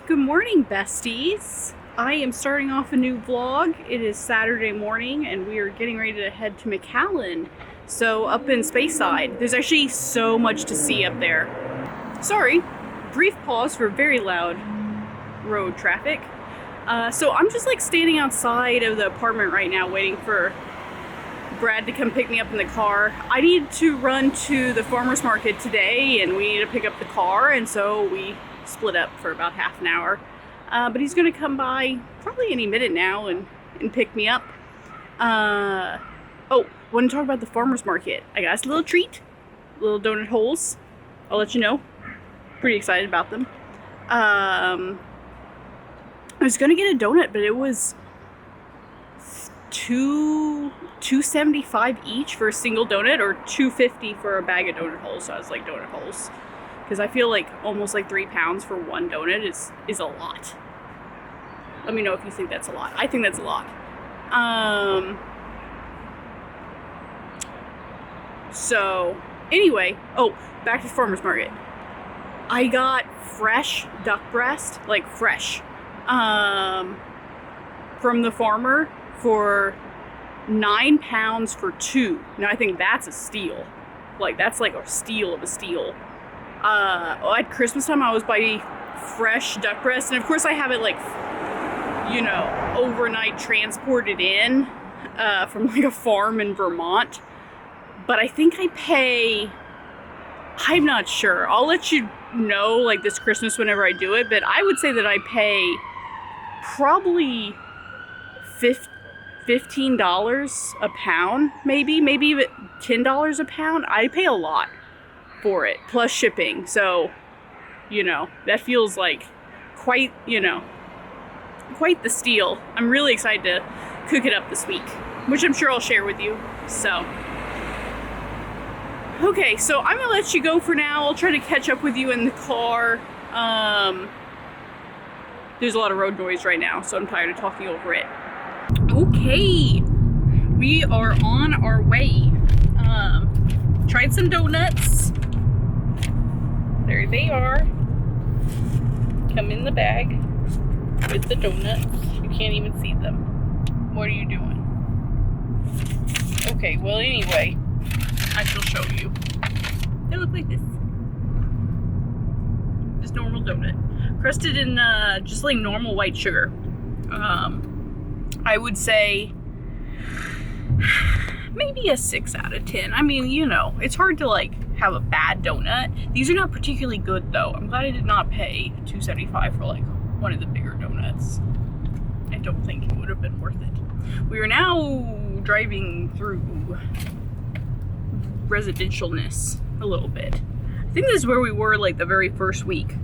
Good morning, besties. I am starting off a new vlog. It is Saturday morning and we are getting ready to head to Macallen. So up in Speyside, there's actually so much to see up there. Sorry, brief pause for very loud road traffic. So I'm just like standing outside of the apartment right now waiting for Brad to come pick me up in the car. I need to run to the farmer's market today and we need to pick up the car, and so we split up for about half an hour. But he's gonna come by probably any minute now and pick me up. Oh, want to talk about the farmer's market. I got us a little treat, little donut holes. I'll let you know. Pretty excited about them. I was gonna get a donut, but it was $2.75 each for a single donut, or $2.50 for a bag of donut holes. So I was like, donut holes, because I feel like almost like 3 pounds for one donut is a lot. Let me know if you think that's a lot. I think that's a lot. So anyway, oh, back to the farmer's market. I got fresh duck breast, like fresh, from the farmer for 9 pounds for 2. Now I think that's a steal. Like, that's like a steal of a steal. At Christmas time I was buying fresh duck breast, and of course I have it like, you know, overnight transported in from like a farm in Vermont. But I think I pay, I'm not sure, I'll let you know like this Christmas whenever I do it, but I would say that I pay probably $15 a pound, maybe even $10 a pound. I pay a lot for it, plus shipping. So, you know, that feels like quite, you know, quite the steal. I'm really excited to cook it up this week, which I'm sure I'll share with you. So, okay, so I'm gonna let you go for now. I'll try to catch up with you in the car. There's a lot of road noise right now, so I'm tired of talking over it. Okay, we are on our way. Tried some donuts. There they are. Come in the bag with the donuts. You can't even see them. What are you doing? Okay, well anyway, I shall show you. They look like this. Just normal donut. Crusted in just like normal white sugar. I would say maybe a 6 out of 10. I mean, you know, it's hard to like have a bad donut. These are not particularly good though. I'm glad I did not pay $2.75 for like one of the bigger donuts. I don't think it would have been worth it. We are now driving through residentialness a little bit. I think this is where we were like the very first week.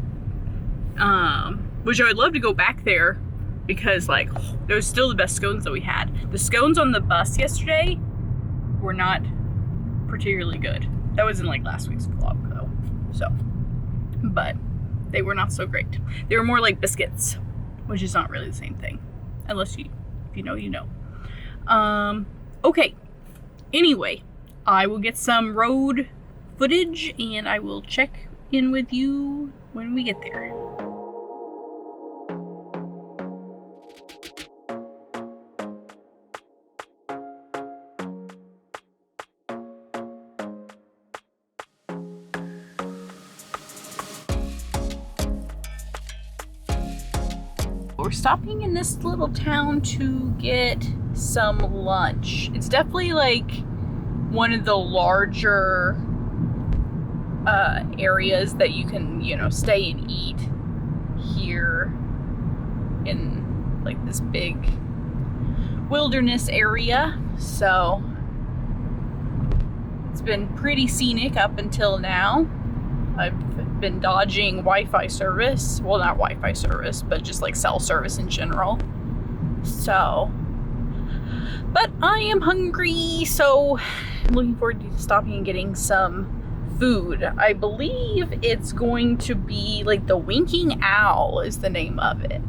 Which I would love to go back there, because like those are still the best scones that we had. The scones on the bus yesterday were not particularly good. That was in like last week's vlog though. So, but they were not so great. They were more like biscuits, which is not really the same thing. Unless if you know, you know. Okay. Anyway, I will get some road footage and I will check in with you when we get there. We're stopping in this little town to get some lunch. It's definitely like one of the larger areas that you can, you know, stay and eat here in like this big wilderness area. So it's been pretty scenic up until now. I've been dodging Wi-Fi service. Well, not Wi-Fi service, but just like cell service in general. So, but I am hungry, so I'm looking forward to stopping and getting some food. I believe it's going to be like the Winking Owl is the name of it.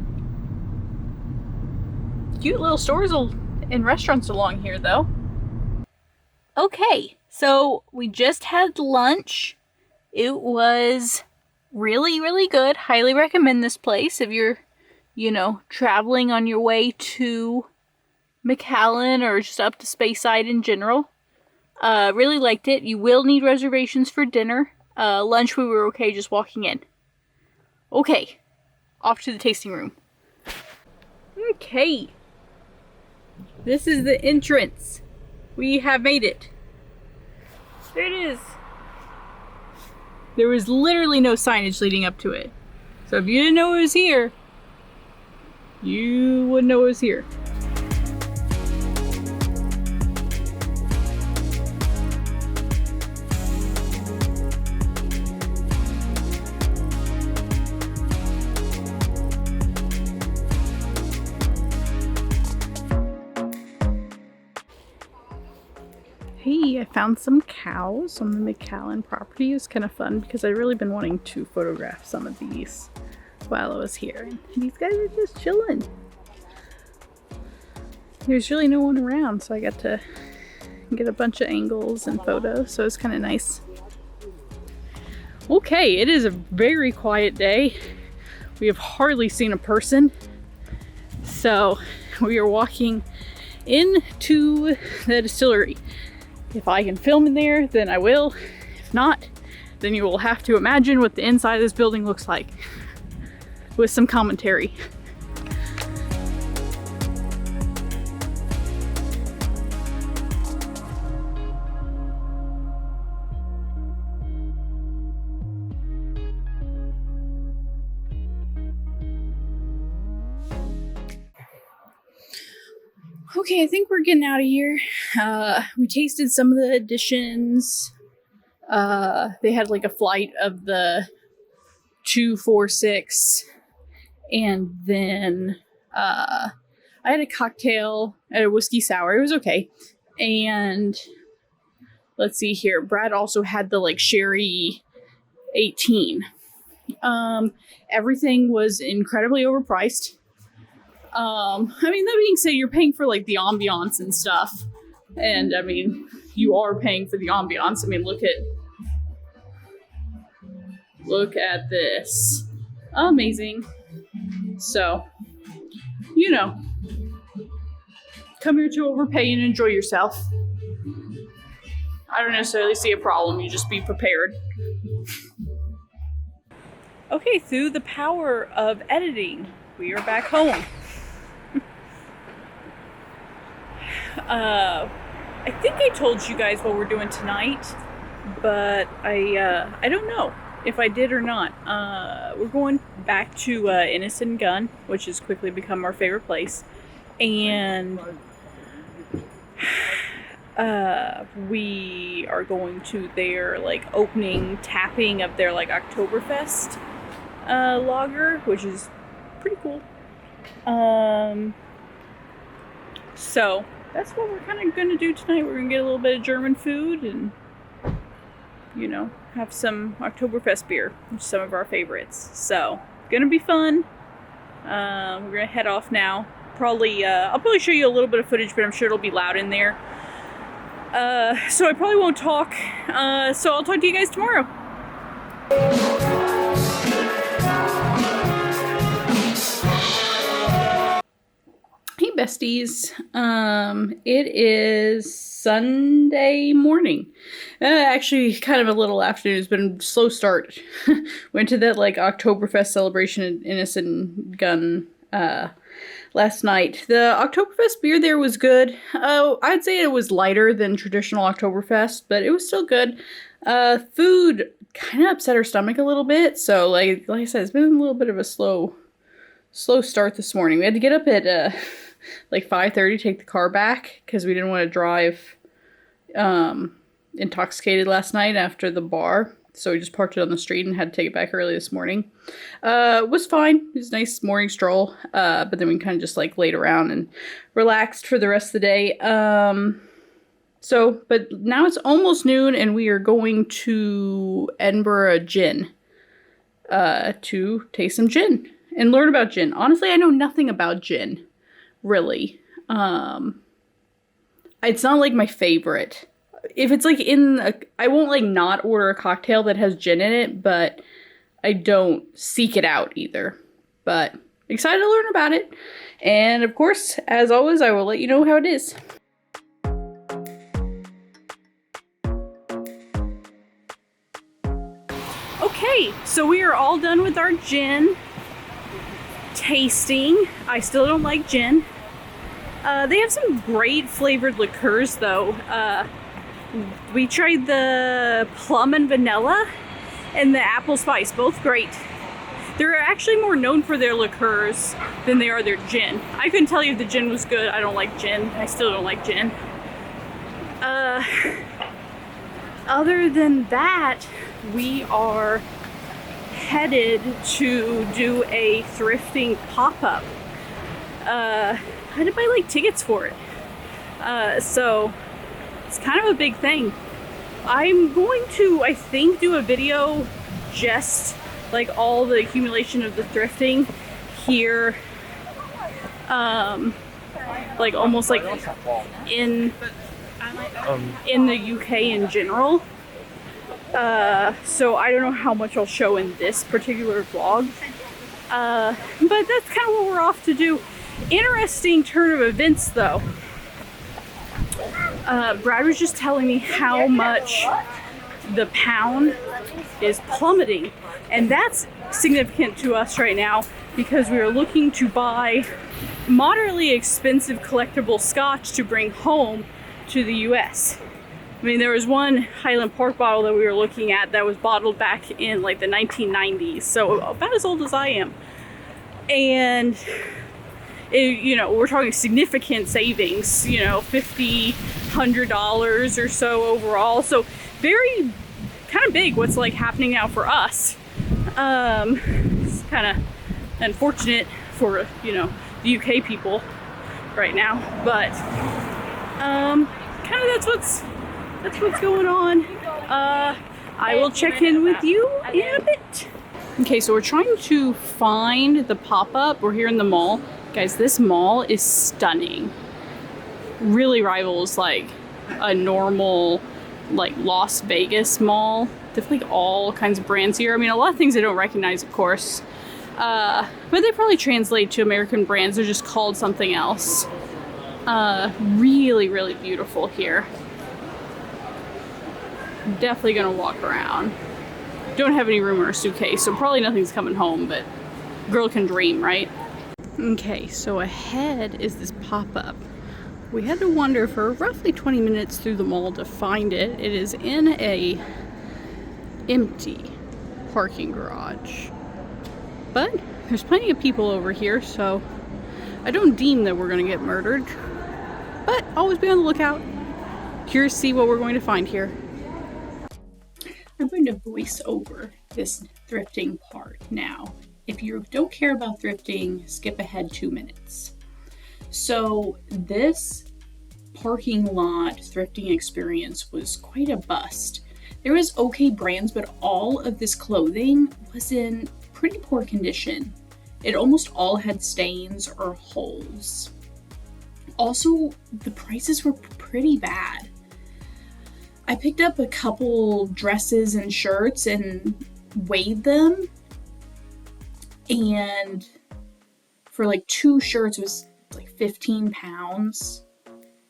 Cute little stores and restaurants along here though. Okay, So we just had lunch. It was really, really good. Highly recommend this place if you're, traveling on your way to Macallen or just up to Speyside in general. Really liked it. You will need reservations for dinner. Lunch we were okay just walking in. Okay, off to the tasting room. Okay, this is the entrance. We have made it. There it is. There was literally no signage leading up to it. So if you didn't know it was here, you wouldn't know it was here. Hey, I found some cows on the Mccallen property. It was kind of fun because I'd really been wanting to photograph some of these while I was here. And these guys are just chilling. There's really no one around, so I got to get a bunch of angles and photos, so it's kind of nice. Okay, it is a very quiet day. We have hardly seen a person. So we are walking into the distillery. If I can film in there, then I will. If not, then you will have to imagine what the inside of this building looks like with some commentary. Okay, I think we're getting out of here. We tasted some of the additions. They had like a flight of the 246, and then I had a cocktail at a whiskey sour. It was okay. And let's see here. Brad also had the like sherry 18. Everything was incredibly overpriced. That being said, you're paying for like the ambiance and stuff. And you are paying for the ambiance. Look at this. Amazing. So, come here to overpay and enjoy yourself. I don't necessarily see a problem. You just be prepared. Okay, through the power of editing, we are back home. I think I told you guys what we're doing tonight, but I don't know if I did or not. We're going back to Innocent Gun, which has quickly become our favorite place, and we are going to their like opening tapping of their like Oktoberfest lager, which is pretty cool. So that's what we're kind of going to do tonight. We're going to get a little bit of German food and, have some Oktoberfest beer, which is some of our favorites. So, going to be fun. We're going to head off now. I'll probably show you a little bit of footage, but I'm sure it'll be loud in there. So I probably won't talk. So I'll talk to you guys tomorrow. Hey besties, it is Sunday morning. Actually kind of a little afternoon. It's been a slow start. Went to that like Oktoberfest celebration at Innocent Gun last night. The Oktoberfest beer there was good. I'd say it was lighter than traditional Oktoberfest, but it was still good. Food kind of upset our stomach a little bit, so like I said, it's been a little bit of a slow start this morning. We had to get up at like 5:30 to take the car back because we didn't want to drive intoxicated last night after the bar. So we just parked it on the street and had to take it back early this morning. It was fine. It was a nice morning stroll. But then we kind of just like laid around and relaxed for the rest of the day. But now it's almost noon and we are going to Edinburgh Gin to taste some gin and learn about gin. Honestly, I know nothing about gin, really. It's not like my favorite. if it's like I won't like not order a cocktail that has gin in it, but I don't seek it out either. But excited to learn about it. And of course, as always, I will let you know how it is. Okay, so we are all done with our gin tasting. I still don't like gin. They have some great flavored liqueurs though. We tried the plum and vanilla and the apple spice, both great. They're actually more known for their liqueurs than they are their gin. I couldn't tell you if the gin was good. I don't like gin. I still don't like gin. Other than that, we are headed to do a thrifting pop-up. I had to buy like tickets for it. So it's kind of a big thing. I'm going to, I think, do a video just like all the accumulation of the thrifting here, like almost like in the UK in general. So I don't know how much I'll show in this particular vlog, but that's kind of what we're off to do. Interesting turn of events though. Brad was just telling me how much the pound is plummeting, and that's significant to us right now because we are looking to buy moderately expensive collectible scotch to bring home to the US. I mean, there was one Highland Park bottle that we were looking at that was bottled back in like the 1990s, so about as old as I am. And you know, we're talking significant savings, you know, $50, $100 or so overall. So very kind of big what's like happening now for us. It's kind of unfortunate for, you know, the UK people right now, but kind of that's what's going on. I will check in with you in a bit. Okay, so we're trying to find the pop-up. We're here in the mall. Guys, this mall is stunning. Really rivals like a normal like Las Vegas mall. Definitely all kinds of brands here. I mean, a lot of things I don't recognize, of course. But they probably translate to American brands. They're just called something else. Really, really beautiful here. Definitely gonna walk around. Don't have any room in our suitcase, so probably nothing's coming home, but girl can dream, right? Okay, so ahead is this pop-up. We had to wander for roughly 20 minutes through the mall to find it. It is in a empty parking garage. But there's plenty of people over here, so I don't deem that we're gonna get murdered. But always be on the lookout. Curious to see what we're going to find here. I'm going to voice over this thrifting part now. If you don't care about thrifting, skip ahead 2 minutes. So this parking lot thrifting experience was quite a bust. There was okay brands, but all of this clothing was in pretty poor condition. It almost all had stains or holes. Also, the prices were pretty bad. I picked up a couple dresses and shirts and weighed them. And for like 2 shirts, it was like 15 pounds.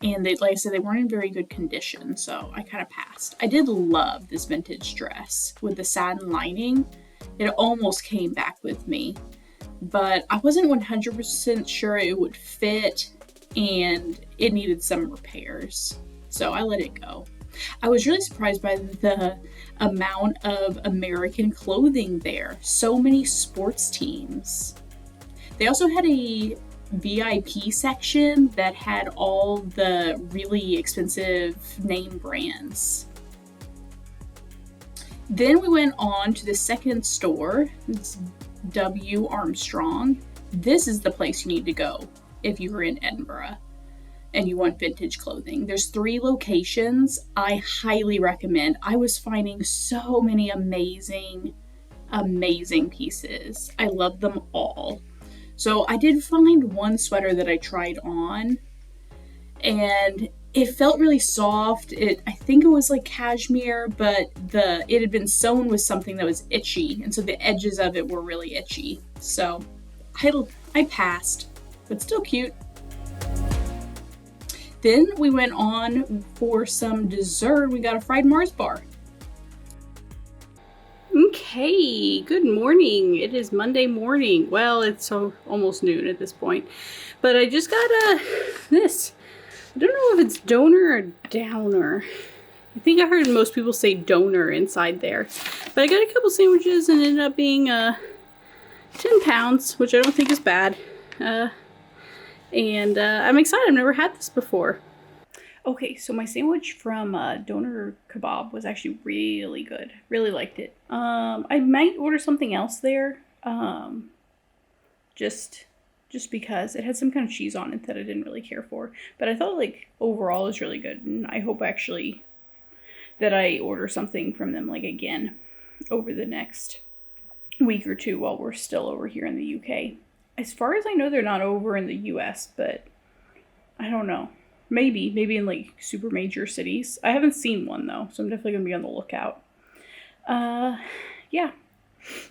And they, like I said, they weren't in very good condition, so I kind of passed. I did love this vintage dress with the satin lining. It almost came back with me, but I wasn't 100% sure it would fit, and it needed some repairs, so I let it go. I was really surprised by the amount of American clothing there. So many sports teams. They also had a VIP section that had all the really expensive name brands. Then we went on to the second store. It's W. Armstrong. This is the place you need to go if you were in Edinburgh and you want vintage clothing. There's 3 locations. I highly recommend. I was finding so many amazing pieces. I love them all. So I did find one sweater that I tried on, and It felt really soft. I think it was like cashmere, but it had been sewn with something that was itchy, and so the edges of it were really itchy. So I passed, but still cute. Then we went on for some dessert. We got a fried Mars bar. Okay, good morning. It is Monday morning. Well, it's almost noon at this point. But I just got this. I don't know if it's donor or downer. I think I heard most people say donor inside there. But I got a couple sandwiches and it ended up being 10 pounds, which I don't think is bad. And I'm excited. I've never had this before. Okay, so my sandwich from Doner Kebab was actually really good. Really liked it. I might order something else there. Just because it had some kind of cheese on it that I didn't really care for. But I thought like overall it was really good. And I hope actually that I order something from them like again over the next week or two while we're still over here in the UK. As far as I know, they're not over in the US, but I don't know. Maybe in like super major cities. I haven't seen one though, so I'm definitely gonna be on the lookout. Yeah. I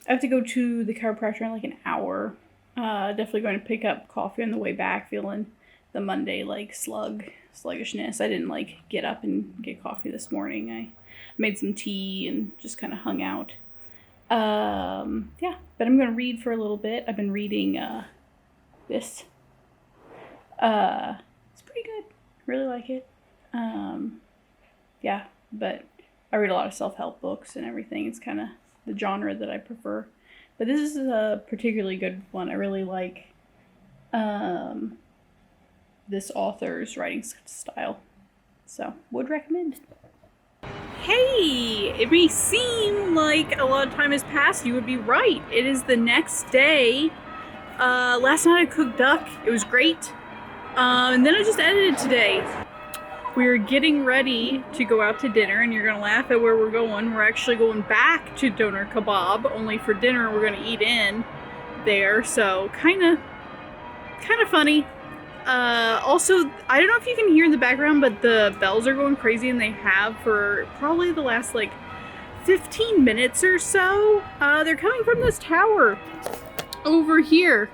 have to go to the chiropractor in like an hour. Definitely going to pick up coffee on the way back, feeling the Monday like sluggishness. I didn't like get up and get coffee this morning. I made some tea and just kind of hung out. Yeah, but I'm going to read for a little bit. I've been reading, this. It's pretty good. Really like it. Yeah, but I read a lot of self-help books and everything. It's kind of the genre that I prefer. But this is a particularly good one. I really like, this author's writing style. So, would recommend. Hey, it may seem like a lot of time has passed. You would be right. It is the next day. Last night I cooked duck. It was great. And then I just edited today. We're getting ready to go out to dinner, and you're going to laugh at where we're going. We're actually going back to Doner Kebab, only for dinner we're going to eat in there. So kind of funny. Also, I don't know if you can hear in the background, but the bells are going crazy, and they have for probably the last like 15 minutes or so. They're coming from this tower over here.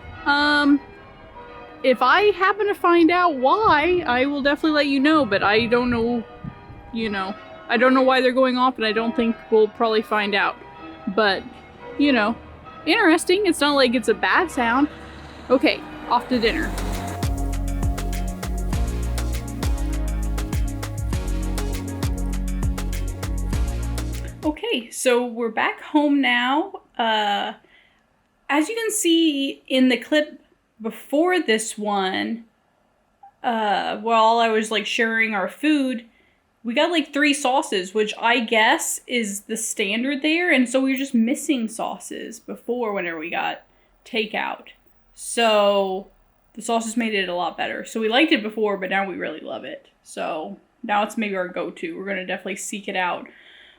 If I happen to find out why, I will definitely let you know, but I don't know, I don't know why they're going off, and I don't think we'll probably find out. But, interesting. It's not like it's a bad sound. Okay, off to dinner. Okay, so we're back home now. As you can see in the clip before this one, while I was like sharing our food, we got like 3 sauces, which I guess is the standard there. And so we were just missing sauces before whenever we got takeout. So the sauces made it a lot better. So we liked it before, but now we really love it. So now it's maybe our go-to. We're going to definitely seek it out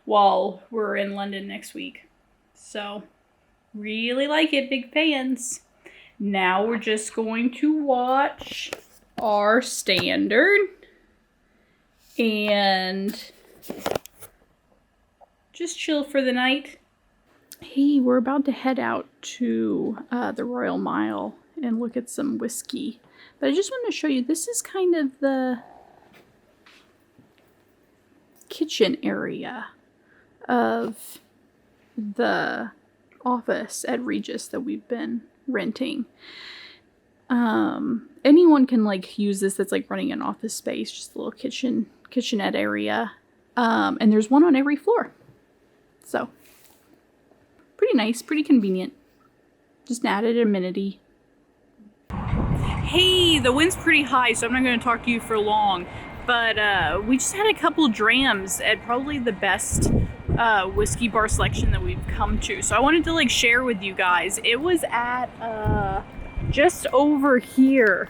while we're in London next week. So really like it, big fans. Now we're just going to watch our standard and just chill for the night. Hey, we're about to head out to the Royal Mile and look at some whiskey. But I just wanted to show you, this is kind of the kitchen area of the office at Regis that we've been renting. Anyone can like use this that's like running an office space, just a little kitchenette area. And there's one on every floor. So pretty nice, pretty convenient. Just an added amenity. Hey, the wind's pretty high, so I'm not going to talk to you for long. But we just had a couple drams at probably the best whiskey bar selection that we've come to. So I wanted to like share with you guys. It was at just over here,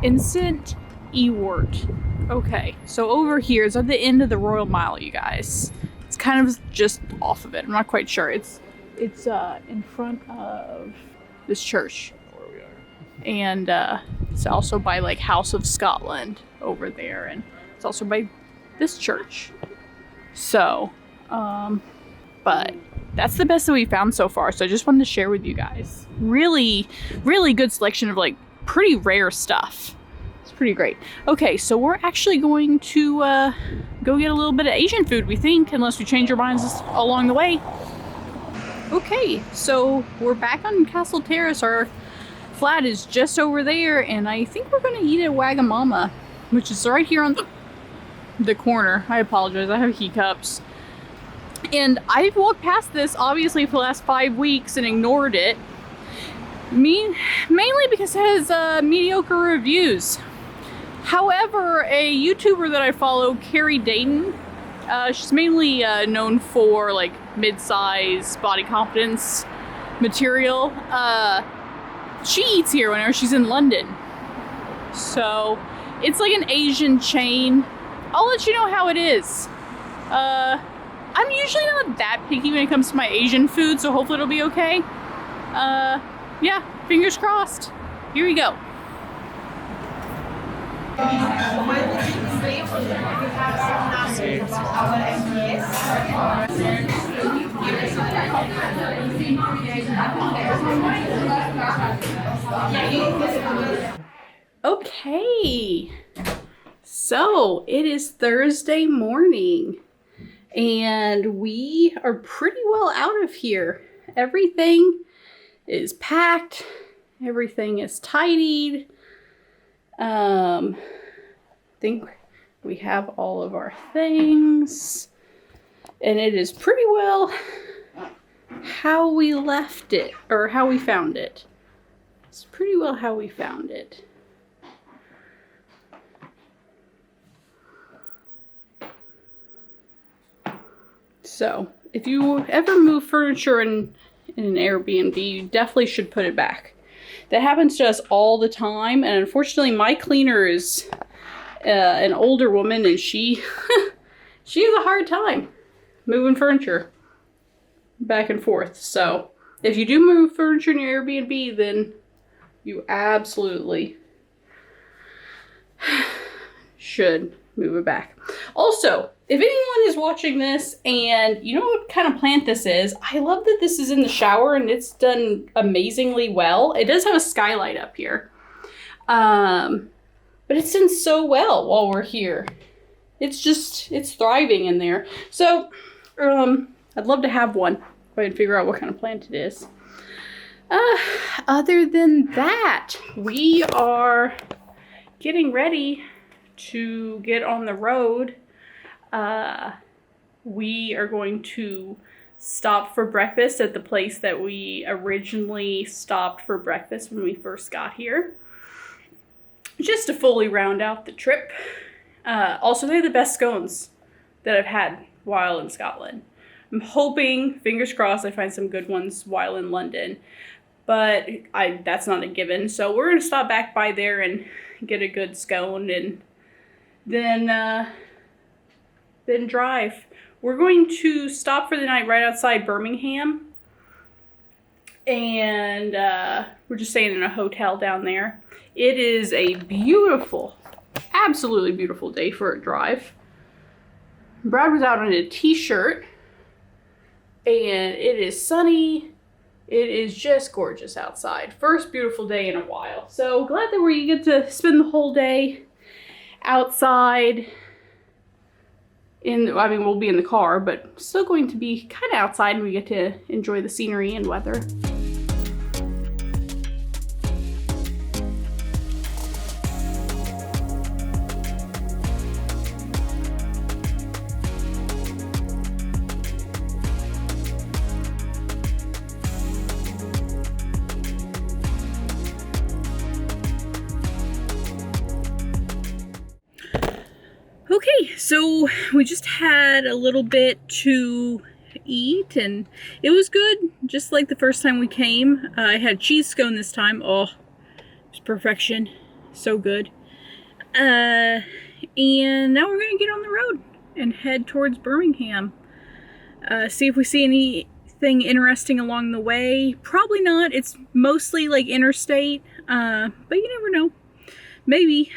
Instant Ewart. Okay, so over here is at the end of the Royal Mile, you guys. It's kind of just off of it. I'm not quite sure. It's in front of this church. And it's also by like House of Scotland over there, and it's also by this church. So, but that's the best that we found so far. So I just wanted to share with you guys. Really, really good selection of like pretty rare stuff. It's pretty great. Okay, so we're actually going to go get a little bit of Asian food, we think, unless we change our minds along the way. Okay, so we're back on Castle Terrace. Our flat is just over there, and I think we're gonna eat at Wagamama, which is right here on the corner. I apologize, I have hiccups. And I've walked past this obviously for the last 5 weeks and ignored it. Mainly because it has mediocre reviews. However, a YouTuber that I follow, Carrie Dayton, she's mainly known for like mid-size body confidence material. She eats here whenever she's in London. So it's like an Asian chain. I'll let you know how it is. I'm usually not that picky when it comes to my Asian food, so hopefully it'll be okay. Yeah, fingers crossed. Here we go. Okay, so it is Thursday morning and we are pretty well out of here. Everything is packed, everything is tidied. I think we have all of our things, and it is pretty well how we left it, or how we found it. It's pretty well how we found it. So, if you ever move furniture in an Airbnb, you definitely should put it back. That happens to us all the time, and unfortunately my cleaner is an older woman, and she she has a hard time moving furniture back and forth. So if you do move furniture in your Airbnb, then you absolutely should move it back. Also, if anyone is watching this and you know what kind of plant this is, I love that this is in the shower and it's done amazingly well. It does have a skylight up here. But it's done so well while we're here. It's thriving in there. So, I'd love to have one if I can figure out what kind of plant it is. Other than that, we are getting ready to get on the road. We are going to stop for breakfast at the place that we originally stopped for breakfast when we first got here, just to fully round out the trip. Also, they're the best scones that I've had while in Scotland. I'm hoping, fingers crossed, I find some good ones while in London, but that's not a given. So we're going to stop back by there and get a good scone, and then drive. We're going to stop for the night right outside Birmingham, and we're just staying in a hotel down there. It is a beautiful, absolutely beautiful day for a drive. Brad was out in a t-shirt, and it is sunny. It is just gorgeous outside. First beautiful day in a while. So glad that we get to spend the whole day outside. I mean, we'll be in the car, but still going to be kind of outside, and we get to enjoy the scenery and weather. Okay, so we just had a little bit to eat and it was good, just like the first time we came. I had cheese scone this time. Oh, it's perfection. So good. And now we're gonna get on the road and head towards Birmingham. See if we see anything interesting along the way. Probably not. It's mostly like interstate, but you never know. Maybe.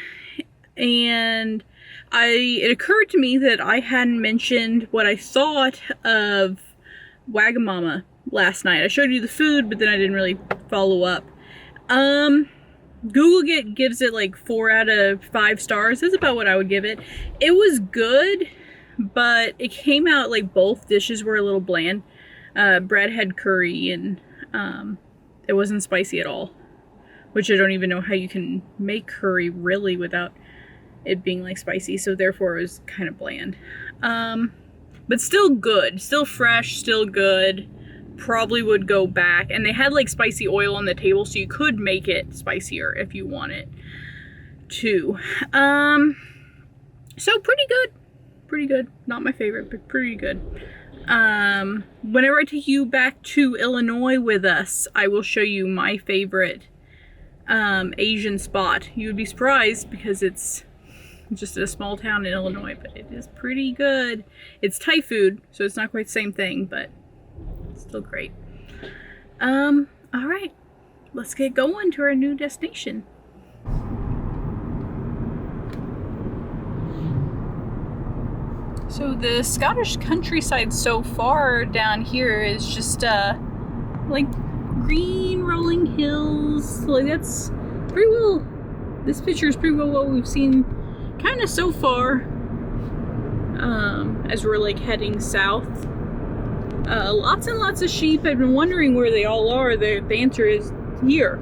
And it occurred to me that I hadn't mentioned what I thought of Wagamama last night. I showed you the food, but then I didn't really follow up. Google gives it like 4 out of 5 stars. That's about what I would give it. It was good, but it came out like both dishes were a little bland. Bread had curry and it wasn't spicy at all, which I don't even know how you can make curry really without it being like spicy, so therefore it was kind of bland. But still good, still fresh, still good. Probably would go back. And they had like spicy oil on the table, so you could make it spicier if you want it to. So pretty good. Not my favorite, but pretty good. Whenever I take you back to Illinois with us, I will show you my favorite Asian spot. You would be surprised because it's just a small town in Illinois, but it is pretty good. It's Thai food, so it's not quite the same thing, but it's still great. All right, let's get going to our new destination. So the Scottish countryside so far down here is just like green rolling hills. Like that's pretty well, this picture is pretty well what we've seen kind of so far as we're like heading south. Lots and lots of sheep. I've been wondering where they all are. The answer is here.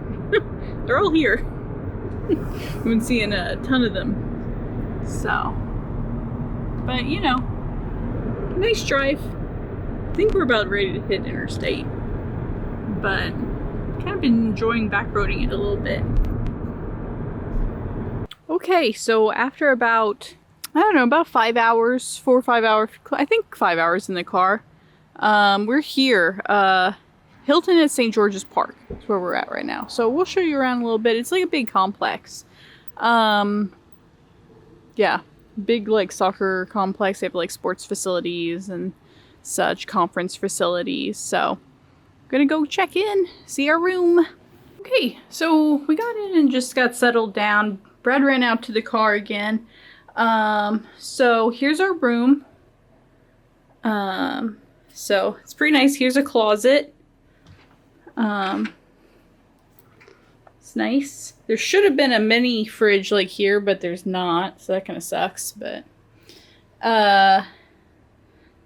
They're all here. We've been seeing a ton of them. So, but you know, nice drive. I think we're about ready to hit interstate, but kind of been enjoying backroading it a little bit. Okay, so after about, I don't know, about 5 hours, 4 or 5 hours, I think 5 hours in the car, we're here. Hilton at St. George's Park is where we're at right now. So we'll show you around a little bit. It's like a big complex. Yeah, big like soccer complex. They have like sports facilities and such, conference facilities. So I'm gonna go check in, see our room. Okay, so we got in and just got settled down. Brad ran out to the car again. So here's our room. So it's pretty nice. Here's a closet. It's nice. There should have been a mini fridge like here, but there's not, so that kind of sucks. But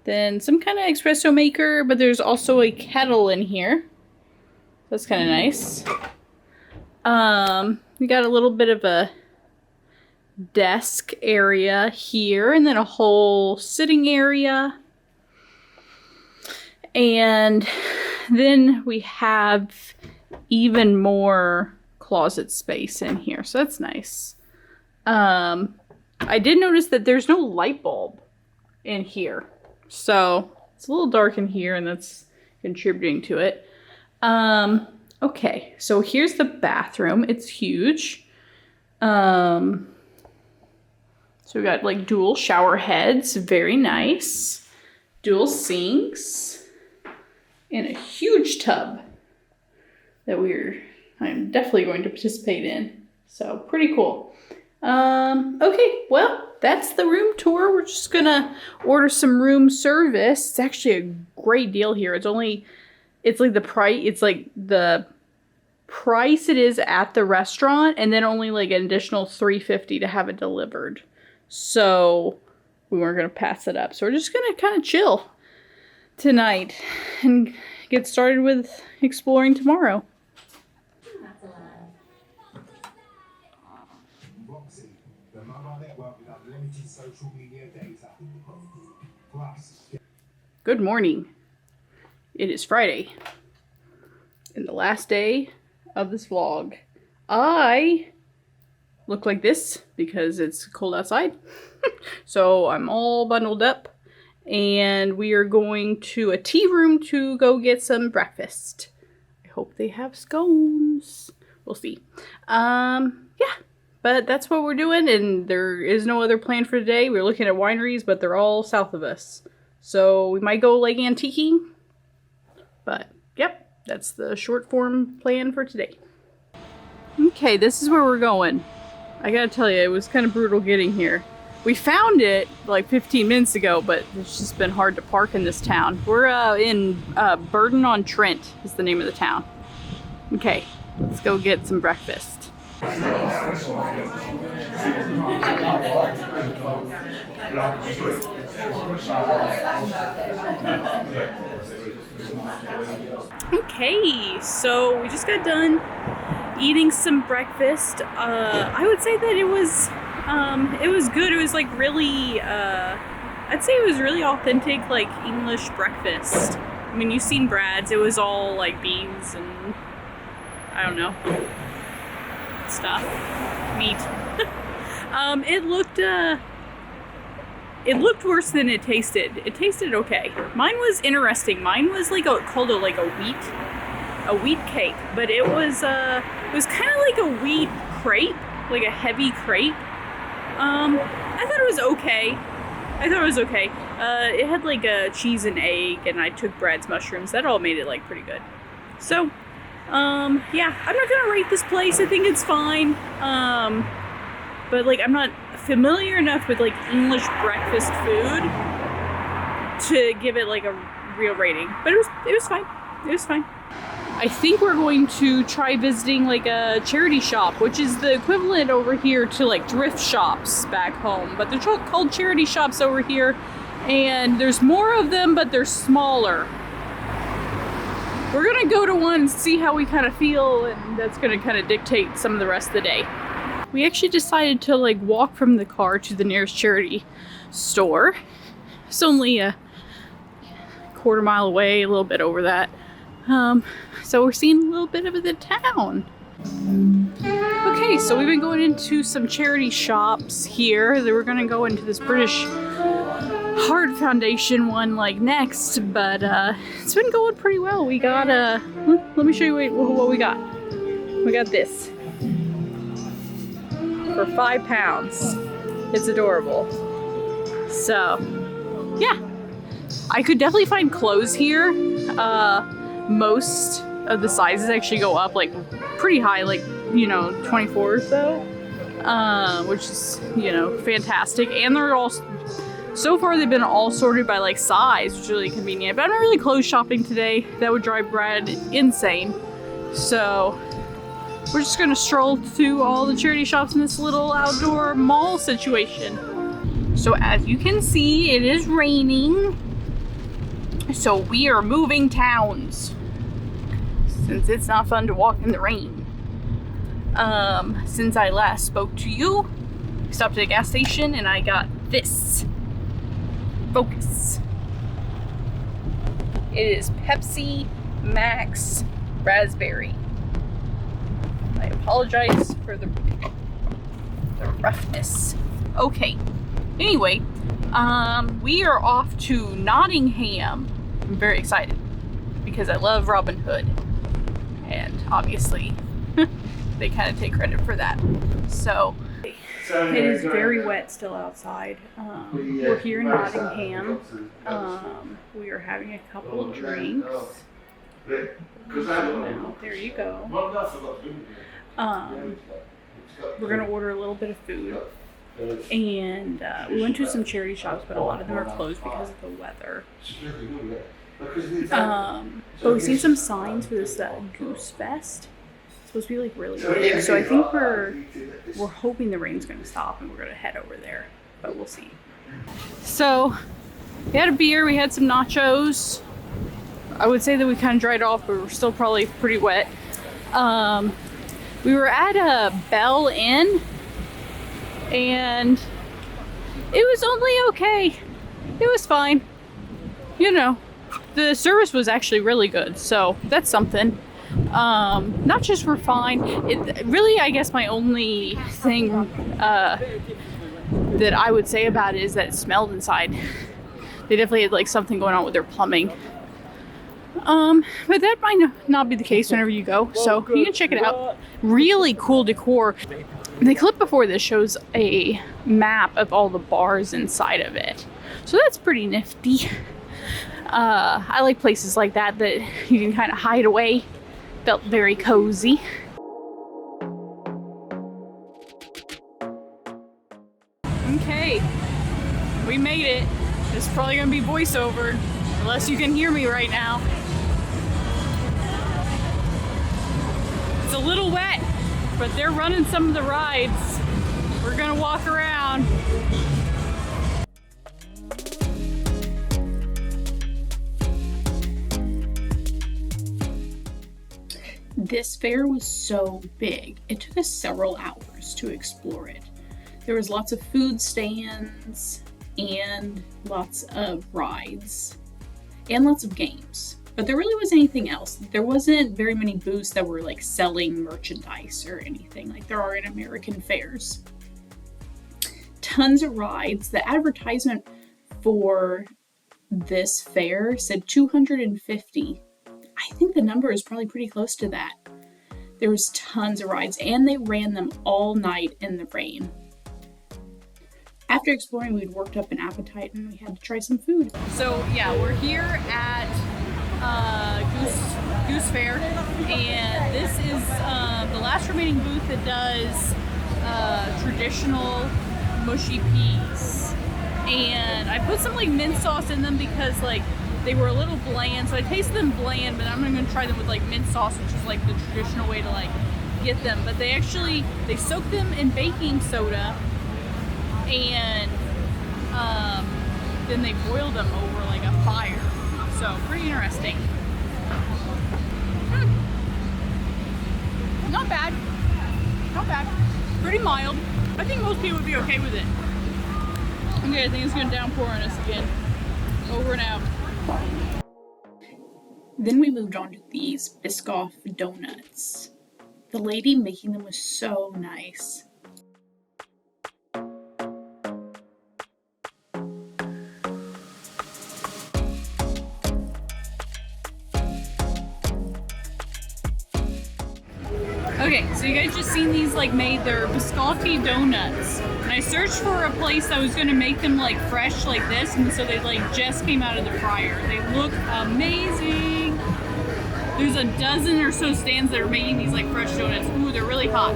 then some kind of espresso maker, but there's also a kettle in here. That's kind of nice. We got a little bit of a desk area here, and then a whole sitting area. And then we have even more closet space in here, so that's nice. I did notice that there's no light bulb in here, so it's a little dark in here, and that's contributing to it. Okay, so here's the bathroom. It's huge. So we got like dual shower heads, very nice. Dual sinks, and a huge tub that I'm definitely going to participate in. So pretty cool. Okay, well, that's the room tour. We're just gonna order some room service. It's actually a great deal here. It's like the price. It's like the price it is at the restaurant, and then only like an additional $3.50 to have it delivered. So we weren't gonna pass it up. So we're just gonna kind of chill tonight and get started with exploring tomorrow. Good morning. It is Friday and the last day of this vlog. I look like this because it's cold outside. So I'm all bundled up and we are going to a tea room to go get some breakfast. I hope they have scones. We'll see. Yeah, but that's what we're doing, and there is no other plan for today. We're looking at wineries, but they're all south of us. So we might go like antiquing, but yep, that's the short form plan for today. Okay, this is where we're going. I gotta tell you, it was kind of brutal getting here. We found it like 15 minutes ago, but it's just been hard to park in this town. We're in Burton-on-Trent is the name of the town. Okay, let's go get some breakfast. Okay, so we just got done eating some breakfast. I would say that it was good. It was like really, I'd say it was really authentic, like English breakfast. I mean, you've seen Brad's. It was all like beans and I don't know, stuff, meat. It looked worse than it tasted. It tasted okay. Mine was interesting. Mine was like called a wheat cake, but it was kind of like a wheat crepe, like a heavy crepe. I thought it was okay. It had like a cheese and egg, and I took Brad's mushrooms. That all made it like pretty good. So, yeah, I'm not gonna rate this place. I think it's fine. But like I'm not familiar enough with like English breakfast food to give it like a real rating. But it was fine. It was fine. I think we're going to try visiting like a charity shop, which is the equivalent over here to like thrift shops back home. But they're called charity shops over here, and there's more of them, but they're smaller. We're gonna go to one and see how we kind of feel, and that's gonna kind of dictate some of the rest of the day. We actually decided to like walk from the car to the nearest charity store. It's only a quarter mile away, a little bit over that. So we're seeing a little bit of the town. Okay, so we've been going into some charity shops here. They were gonna go into this British Heart Foundation one like next, but it's been going pretty well. We got let me show you what we got. We got this for £5. It's adorable. So yeah, I could definitely find clothes here. Most of the sizes actually go up like pretty high, like 24 or so, which is fantastic. And they're all, so far they've been all sorted by like size, which is really convenient. But I'm not really clothes shopping today. That would drive Brad insane. So we're just gonna stroll through all the charity shops in this little outdoor mall situation. So as you can see, it is raining. So we are moving towns since it's not fun to walk in the rain. Since I last spoke to you, I stopped at a gas station and I got this. Focus. It is Pepsi Max Raspberry. I apologize for the roughness. Okay. Anyway, we are off to Nottingham. I'm very excited because I love Robin Hood, and obviously they kind of take credit for that. So it is very wet still outside. We're here in Nottingham. We are having a couple of drinks. Now, there you go. We're gonna order a little bit of food. And we went to some charity shops, but a lot of them are closed because of the weather. But we've seen some signs for this Goose Fest. It's supposed to be like really big, so I think we're hoping the rain's going to stop and we're going to head over there, but we'll see. So we had a beer, we had some nachos. I would say that we kind of dried off, but we're still probably pretty wet. We were at a Bell Inn, and it was only okay. It was fine. The service was actually really good, so that's something. Not just for fine. It really, I guess my only thing that I would say about it is that it smelled inside. They definitely had like something going on with their plumbing. But that might not be the case whenever you go, so you can check it out. Really cool decor. The clip before this shows a map of all the bars inside of it, so that's pretty nifty. I like places like that you can kind of hide away. Felt very cozy. Okay, probably gonna be voiceover, unless you can hear me right now. It's a little wet, but they're running some of the rides. We're gonna walk around. This fair was so big. It took us several hours to explore it. There was lots of food stands and lots of rides and lots of games. But there really wasn't anything else. There wasn't very many booths that were like selling merchandise or anything like there are in American fairs. Tons of rides. The advertisement for this fair said 250. I think the number is probably pretty close to that. There was tons of rides and they ran them all night in the rain. After exploring, we'd worked up an appetite and we had to try some food. So yeah, we're here at Goose Fair, and this is the last remaining booth that does traditional mushy peas. And I put some like mint sauce in them because like they were a little bland, so I tasted them bland, but I'm gonna try them with like mint sauce, which is like the traditional way to like get them. But they soak them in baking soda, and then they boil them over like a fire. So pretty interesting. Not bad. Not bad. Pretty mild. I think most people would be okay with it. Okay, I think it's gonna downpour on us again. Over and out. Then we moved on to these Biscoff donuts. The lady making them was so nice. Okay, so you guys just seen these like made their biscotti donuts. And I searched for a place that was gonna make them like fresh like this, and so they like just came out of the fryer. They look amazing. There's a dozen or so stands that are making these like fresh donuts. Ooh, they're really hot.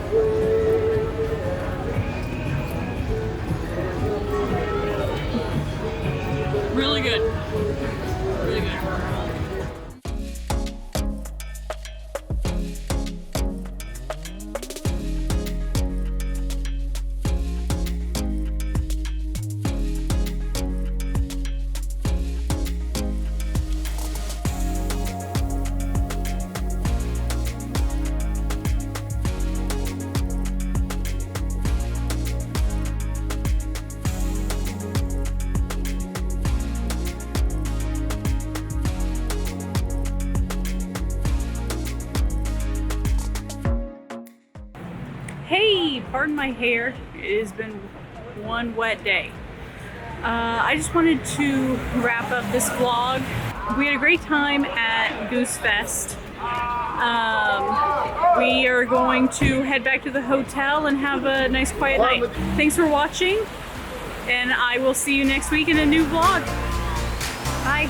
Really good. Really good. Hey, pardon my hair. It has been one wet day. I just wanted to wrap up this vlog. We had a great time at Goose Fest. We are going to head back to the hotel and have a nice quiet night. Thanks for watching, and I will see you next week in a new vlog. Bye.